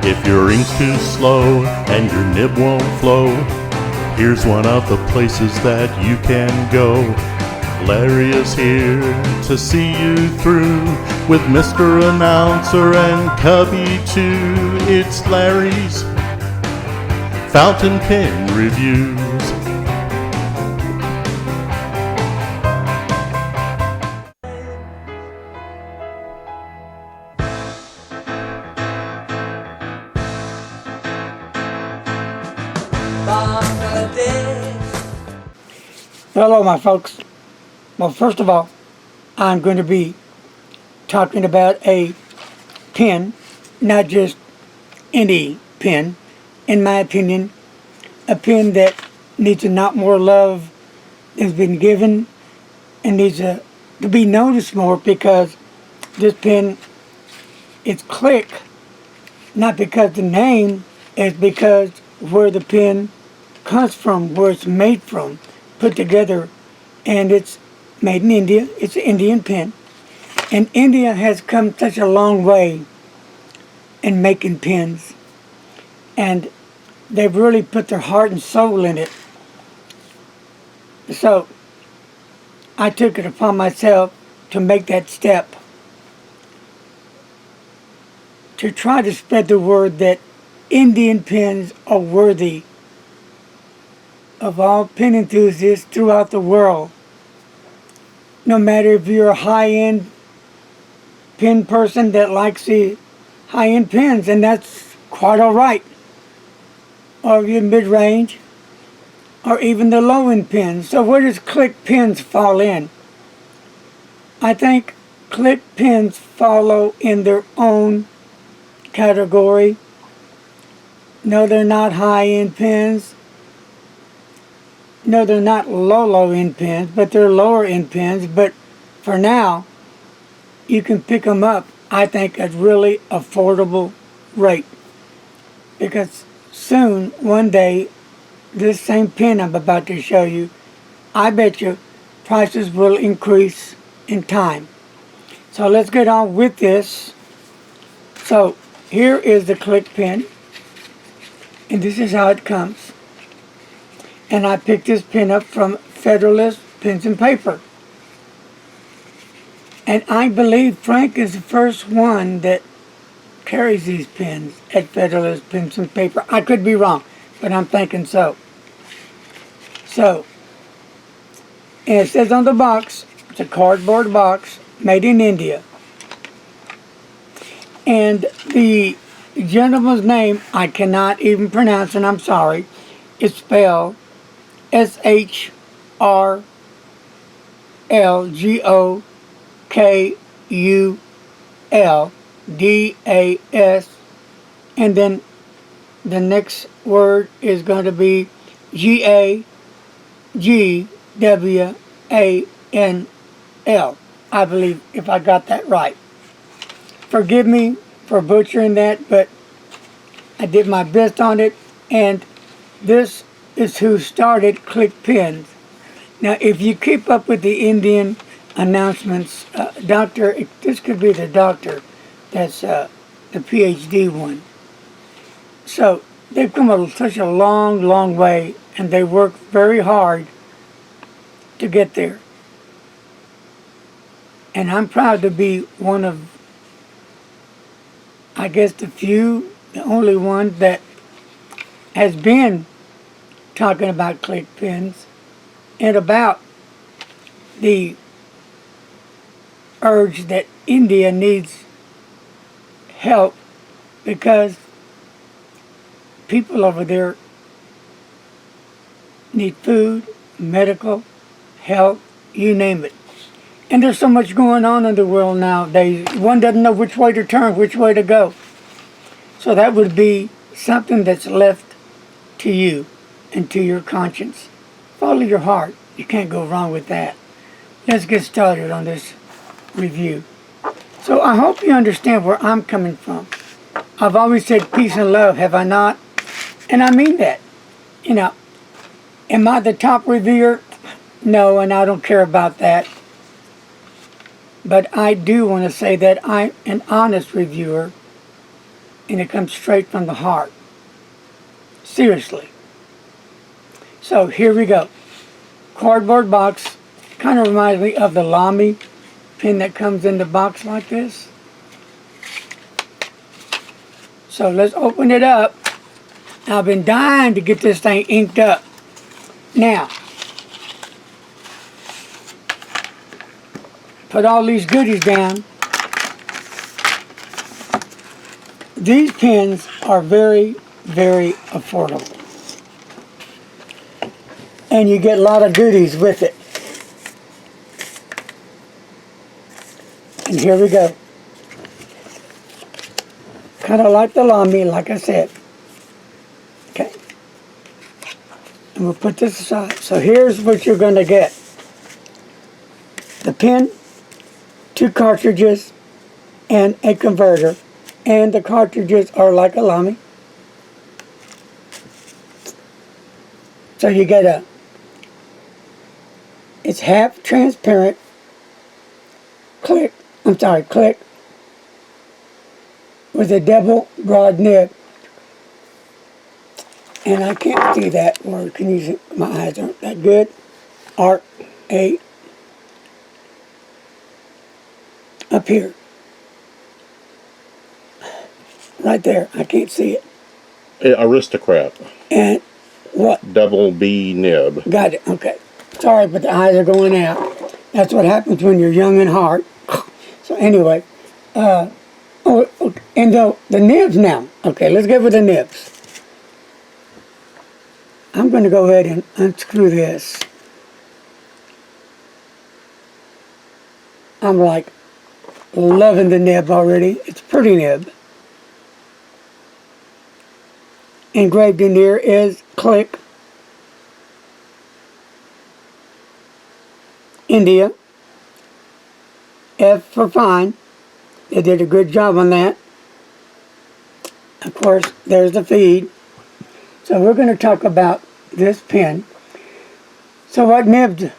If your ink's too slow and your nib won't flow, here's one of the places that you can go. Larry is here to see you through with Mr. Announcer and Cubby too. It's Larry's Fountain Pen Reviews. Hello, my folks. Well, first of all, I'm going to be talking about a pen, not just any pen. In my opinion, a pen that needs a lot more love than's been given and needs to be noticed more, because this pen, it's Click, not because the name, it's because where the pen comes from, where it's made from, put together, and it's made in India. It's an Indian pen, and India has come such a long way in making pens, and they've really put their heart and soul in it. So I took it upon myself to make that step, to try to spread the word that Indian pens are worthy of all pen enthusiasts throughout the world. No matter if you're a high-end pen person that likes the high-end pens, and that's quite all right, or if you're mid-range, or even the low-end pens. So where does Click pens fall in? I think Click pens follow in their own category. No, they're not high-end pens. No, they're not low-end pens, but they're lower-end pens. But for now, you can pick them up, I think, at really affordable rate. Because soon, one day, this same pen I'm about to show you, I bet you prices will increase in time. So let's get on with this. So here is the Click pen, and this is how it comes. And I picked this pen up from Federalist Pens and Paper. And I believe Frank is the first one that carries these pens at Federalist Pens and Paper. I could be wrong, but I'm thinking so. So, and it says on the box, it's a cardboard box made in India. And the gentleman's name, I cannot even pronounce, and I'm sorry. It's spelled SHRLGOKULDAS, and then the next word is going to be GAGWANL. I believe, if I got that right. Forgive me for butchering that, but I did my best on it, and this is who started Click pens. Now, if you keep up with the Indian announcements, this could be the doctor, that's the PhD one. So they've come such a long, long way, and they work very hard to get there. And I'm proud to be one of, I guess, the only one that has been talking about Click pens and about the urge that India needs help, because people over there need food, medical, health, you name it. And there's so much going on in the world nowadays. One doesn't know which way to turn, which way to go. So that would be something that's left to you and to your conscience. Follow your heart. You can't go wrong with that. Let's get started on this review. So I hope you understand where I'm coming from. I've always said peace and love, have I not? And I mean that. You know, am I the top reviewer? No, and I don't care about that. But I do want to say that I'm an honest reviewer and it comes straight from the heart. Seriously. So here we go. Cardboard box. Kind of reminds me of the Lamy pen that comes in the box like this. So let's open it up. I've been dying to get this thing inked up. Now, put all these goodies down. These pens are very, very affordable. And you get a lot of goodies with it. And here we go. Kind of like the Lamy, like I said. Okay. And we'll put this aside. So here's what you're going to get. The pen, 2 cartridges, and a converter. And the cartridges are like a Lamy. So you get it's half transparent, click with a double broad nib. And I can't see that word. Can you see? My eyes aren't that good. Art A up here. Right there. I can't see it. Aristocrat. And what? Double B nib. Got it. Okay. Sorry, but the eyes are going out. That's what happens when you're young and hard. So anyway, and the nibs now. Okay, let's get with the nibs. I'm going to go ahead and unscrew this. I'm like loving the nib already. It's a pretty nib. Engraved in here is click India. F for fine. They did a good job on that. Of course, there's the feed. So we're going to talk about this pen. So what nib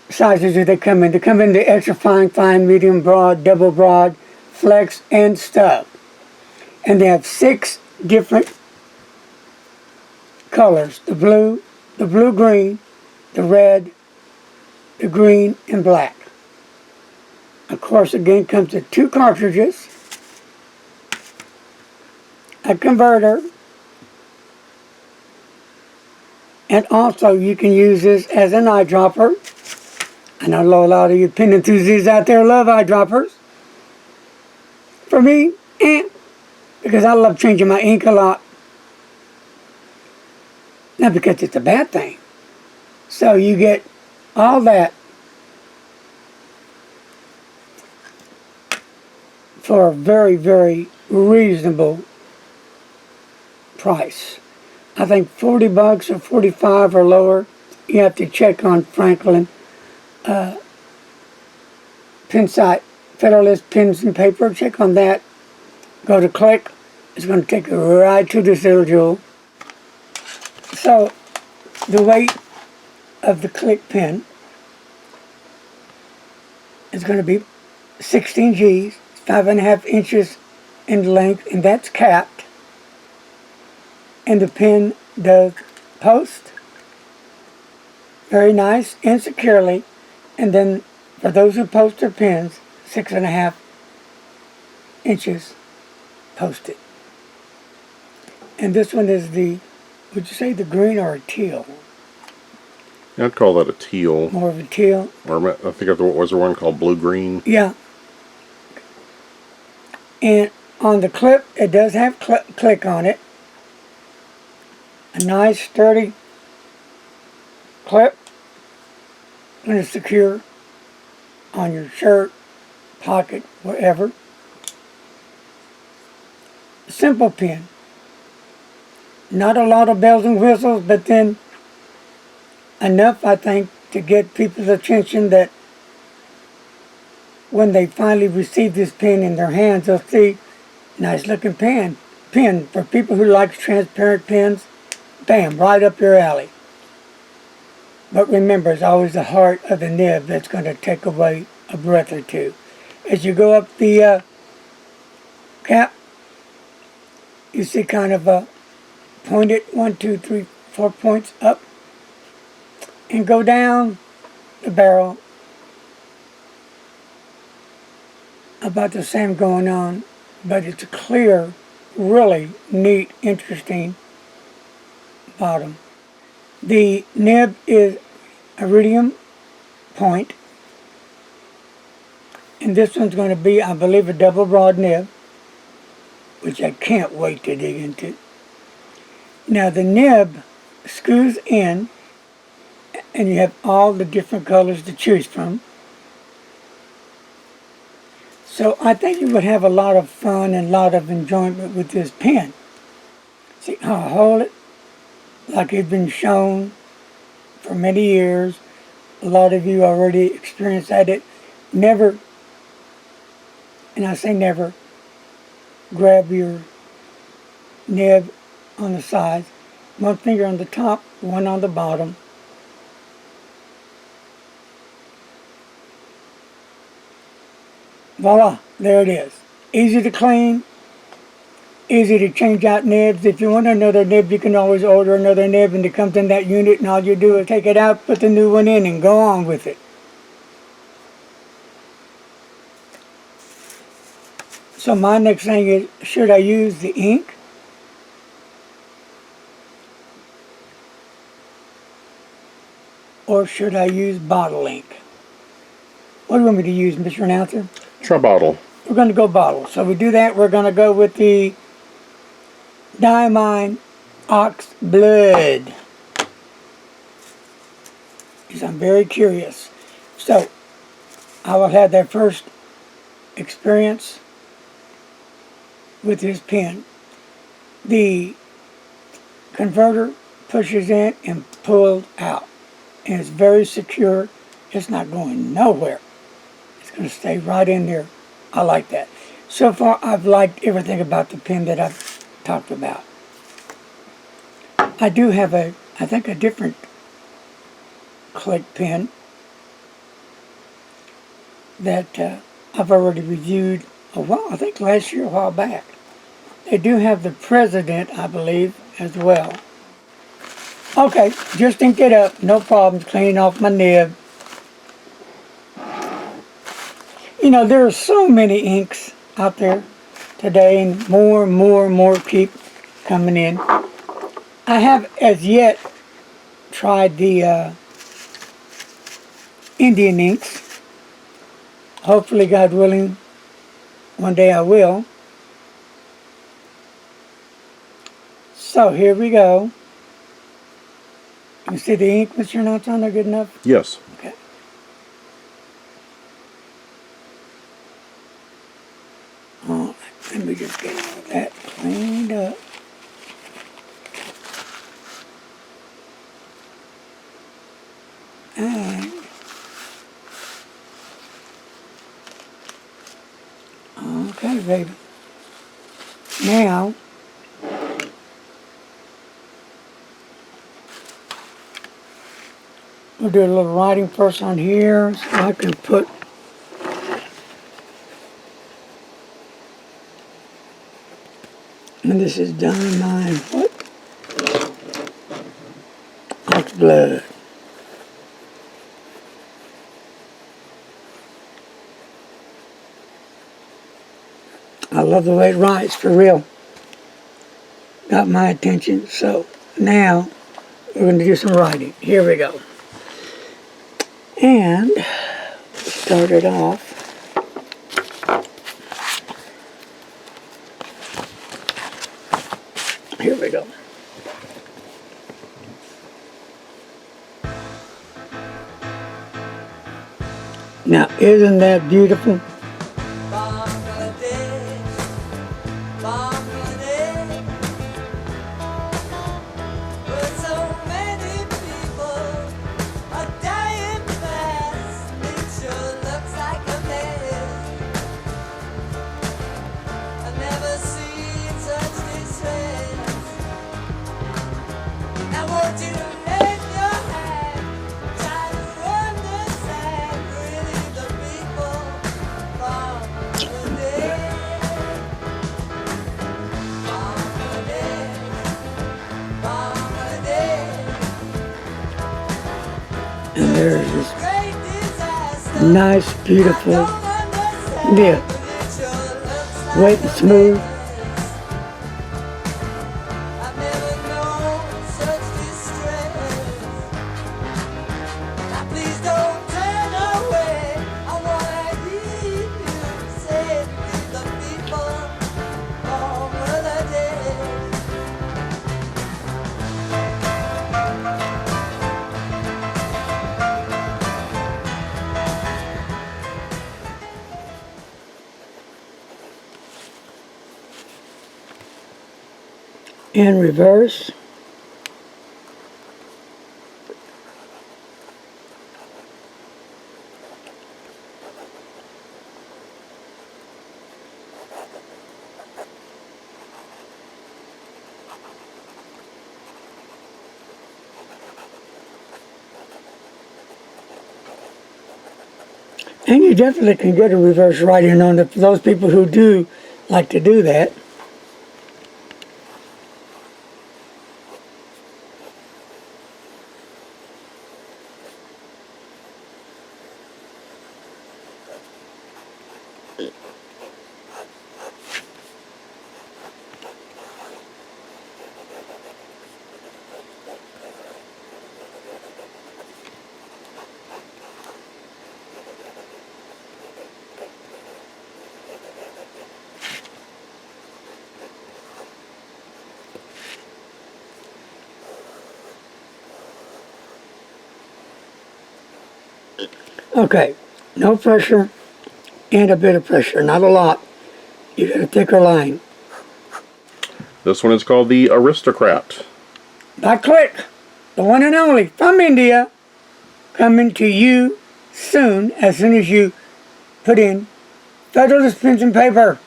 sizes do they come in? They come in the extra fine, fine, medium, broad, double broad, flex, and stub. And they have 6 different colors. The blue-green, the red, the green, and black. Of course, again, comes with 2 cartridges, a converter, and also you can use this as an eyedropper. I know a lot of you pen enthusiasts out there love eyedroppers. For me, because I love changing my ink a lot. Not because it's a bad thing. So you get all that for a very, very reasonable price. I think 40 bucks or 45 or lower. You have to check on Franklin pen site, Federalist Pens and Paper. Check on that. Go to click. It's going to take you right to this little jewel. So the weight of the click pen is going to be 16 G's, 5.5 inches in length, and that's capped. And the pen does post very nice and securely. And then for those who post their pens, 6.5 inches posted. And this one is the, would you say the green or a teal? I'd call that a teal. More of a teal? Or I think there was one called blue-green. Yeah. And on the clip, it does have click on it. A nice sturdy clip. And it's secure on your shirt, pocket, wherever. Simple pen. Not a lot of bells and whistles, but then enough, I think, to get people's attention that when they finally receive this pen in their hands, they'll see nice looking pen. For people who like transparent pens, bam, right up your alley. But remember, it's always the heart of the nib that's going to take away a breath or two. As you go up the cap, You see kind of a pointed 1, 2, 3, 4 points up and go down the barrel. About the same going on, but it's a clear, really neat, interesting bottom. The nib is iridium point, and this one's going to be, I believe, a double broad nib, which I can't wait to dig into. Now the nib screws in, and you have all the different colors to choose from. So I think you would have a lot of fun and a lot of enjoyment with this pen. See how I hold it? Like it's been shown for many years. A lot of you already experienced that. It never, and I say never, grab your nib on the sides. One finger on the top, one on the bottom. Voila, there it is. Easy to clean, easy to change out nibs. If you want another nib, you can always order another nib and it comes in that unit, and all you do is take it out, put the new one in, and go on with it. So my next thing is, should I use the ink? Or should I use bottle ink? What do you want me to use, Mr. Announcer? Try bottle. We're going to go bottle. So we do that. We're going to go with the Diamine Ox Blood, because I'm very curious. So I will have that first experience with this pen. The converter pushes in and pulls out, and it's very secure. It's not going nowhere. It's going to stay right in there. I like that. So far, I've liked everything about the pen that I've talked about. I do have I think a different click pen that I've already reviewed a while, I think last year, a while back. They do have the President, I believe, as well. Okay, just inked it up, no problems, cleaning off my nib. You know, there are so many inks out there today, and more keep coming in. I have as yet tried the Indian inks. Hopefully, God willing, one day I will. So here we go. You see the ink, Mr. Notes on there good enough? Yes. Okay. All right, let me just get all that cleaned up. And okay, baby. Now we'll do a little writing first on here, so I can put and this is Diamine what? Ox Blood. I love the way it writes, for real. Got my attention. So now we're going to do some writing. Here we go. And start it off. Here we go. Now, isn't that beautiful? there's this nice, beautiful nib. Wet and smooth. In reverse. And you definitely can get a reverse writing on it for those people who do like to do that. Okay, no pressure and a bit of pressure, not a lot. You got a thicker line. This one is called the Aristocrat. By Click, the one and only from India, coming to you soon as you put in Federalist Pens and Paper.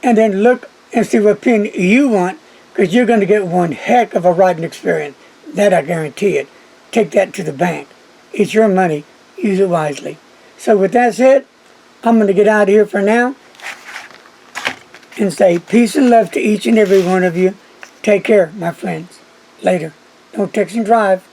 And then look and see what pen you want, because you're going to get one heck of a writing experience. That I guarantee it. Take that to the bank. It's your money. Use it wisely. So with that said, I'm going to get out of here for now and say peace and love to each and every one of you. Take care, my friends. Later. Don't text and drive.